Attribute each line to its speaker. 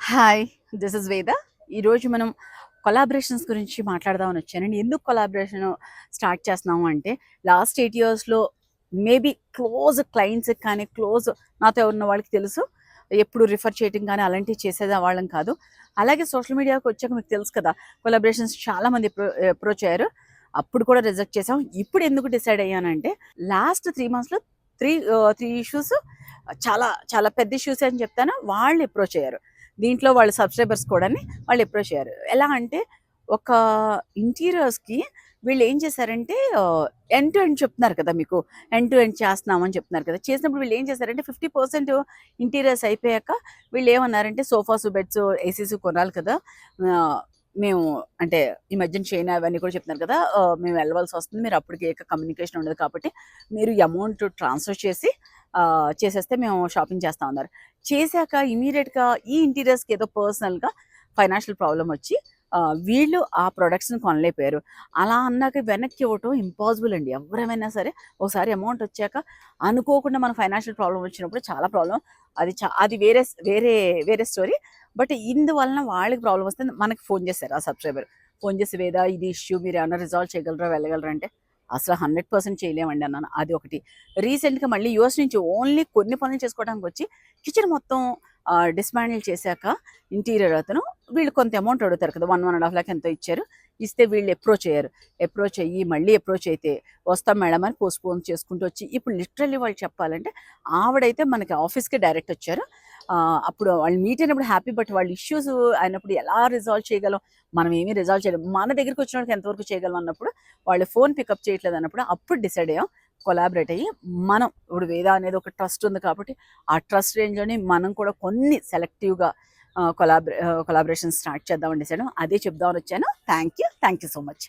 Speaker 1: Hi, this is వేద. ఈరోజు మనం కొలాబరేషన్స్ గురించి మాట్లాడదామని వచ్చానండి. ఎందుకు కొలాబరేషన్ స్టార్ట్ చేస్తున్నాము అంటే, లాస్ట్ 8 ఇయర్స్‌లో మేబీ క్లోజ్ క్లయింట్స్‌కి కానీ, క్లోజ్ నాతో ఉన్న వాళ్ళకి తెలుసు. ఎప్పుడు రిఫర్ చేయటం కానీ అలాంటివి చేసేవాళ్ళం కాదు. అలాగే సోషల్ మీడియాకి వచ్చాక మీకు తెలుసు కదా, కొలాబరేషన్స్ చాలామంది అప్రోచ్ అయ్యారు. అప్పుడు కూడా రిజెక్ట్ చేసాం. ఇప్పుడు ఎందుకు డిసైడ్ అయ్యానంటే, లాస్ట్ 3 మంత్స్‌లో 3 ఇష్యూస్ చాలా చాలా పెద్ద ఇష్యూస్ అని చెప్తాను. వాళ్ళు అప్రోచ్ అయ్యారు. దీంట్లో వాళ్ళ సబ్స్క్రైబర్స్ కూడాని వాళ్ళు అప్రోచ్ అయ్యారు. ఎలా అంటే ఒక ఇంటీరియర్స్‌కి వీళ్ళు ఏం చేశారంటే ఎండ్ టు ఎండ్ చెప్తున్నారు కదా మీకు. ఎండ్ టు ఎండ్ చేస్తున్నామని చెప్తున్నారు కదా. చేసినప్పుడు వీళ్ళు ఏం చేశారంటే 50% ఇంటీరియర్స్ అయిపోయాక వీళ్ళు ఏమన్నారంటే సోఫాస్, బెడ్స్, ఏసీస్ కొనాలి కదా. మేము అంటే ఈ మధ్యన చైనా అవన్నీ కూడా చెప్తున్నారు కదా. మేము వెళ్ళవలసి వస్తుంది. మీరు అప్పటికి కమ్యూనికేషన్ ఉండదు కాబట్టి మీరు ఈ అమౌంట్ ట్రాన్స్ఫర్ చేసి చేసేస్తే మేము షాపింగ్ చేస్తా ఉన్నారు. చేశాక ఇమ్మీడియట్‌గా ఈ ఇంటీరియర్స్‌కి ఏదో పర్సనల్‌గా ఫైనాన్షియల్ ప్రాబ్లమ్ వచ్చి వీళ్ళు ఆ ప్రొడక్ట్స్‌ని కొనలేకపోయారు. అలా అన్నాక వెనక్కి ఇవ్వటం ఇంపాసిబుల్ అండి. ఎవరేమైనా సరే ఒకసారి అమౌంట్ వచ్చాక అనుకోకుండా మన ఫైనాన్షియల్ ప్రాబ్లమ్ వచ్చినప్పుడు చాలా ప్రాబ్లమ్. అది వేరే వేరే వేరే స్టోరీ. బట్ ఇందువలన వాళ్ళకి ప్రాబ్లమ్ వస్తే మనకి ఫోన్ చేశారు ఆ సబ్స్క్రైబర్. ఫోన్ చేసి "వేదా ఇది ఇష్యూ మీరేమన్నా రిజాల్వ్ చేయగలరా? వెళ్ళగలరా?" అంటే అసలు 100% చేయలేమండి అన్నాను. అది ఒకటి. రీసెంట్‌గా మళ్ళీ యూఎస్ నుంచి ఓన్లీ కొన్ని పనులు చేసుకోవడానికి వచ్చి కిచెన్ మొత్తం డిస్మాంటిల్ చేశాక ఇంటీరియర్ అతను వీళ్ళు కొంత అమౌంట్ అడుగుతారు కదా! 1.5 లాక్ ఎంతో ఇచ్చారు. ఇస్తే వీళ్ళు అప్రోచ్ అయ్యారు. అప్రోచ్ అయ్యి మళ్ళీ అప్రోచ్ అయితే వస్తాం మేడం అని పోస్ట్‌పోన్ చేసుకుంటూ వచ్చి ఇప్పుడు లిటరల్లీ వాళ్ళు చెప్పాలంటే ఆవిడైతే మనకి ఆఫీస్‌కే డైరెక్ట్ వచ్చారు. అప్పుడు వాళ్ళు మీట్ అయినప్పుడు హ్యాపీ. బట్ వాళ్ళ ఇష్యూస్ అయినప్పుడు ఎలా రిజాల్వ్ చేయగలం? మనం ఏమీ రిజాల్వ్ చేయలేం. మన దగ్గరికి వచ్చినోళ్ళకి ఎంతవరకు చేయగలం అన్నప్పుడు వాళ్ళు ఫోన్ పికప్ చేయట్లేదు అన్నప్పుడు అప్పుడు డిసైడ్ అయ్యాం. కొలాబరేట్ అయ్యి మనం ఇప్పుడు వేద అనేది ఒక ట్రస్ట్ ఉంది కాబట్టి ఆ ట్రస్ట్ రేంజ్‌లోని మనం కూడా కొన్ని సెలెక్టివ్‌గా కొలాబరేషన్ స్టార్ట్ చేద్దామని డిసైడ్. అదే చెప్దామని వచ్చాను. Thank you so much.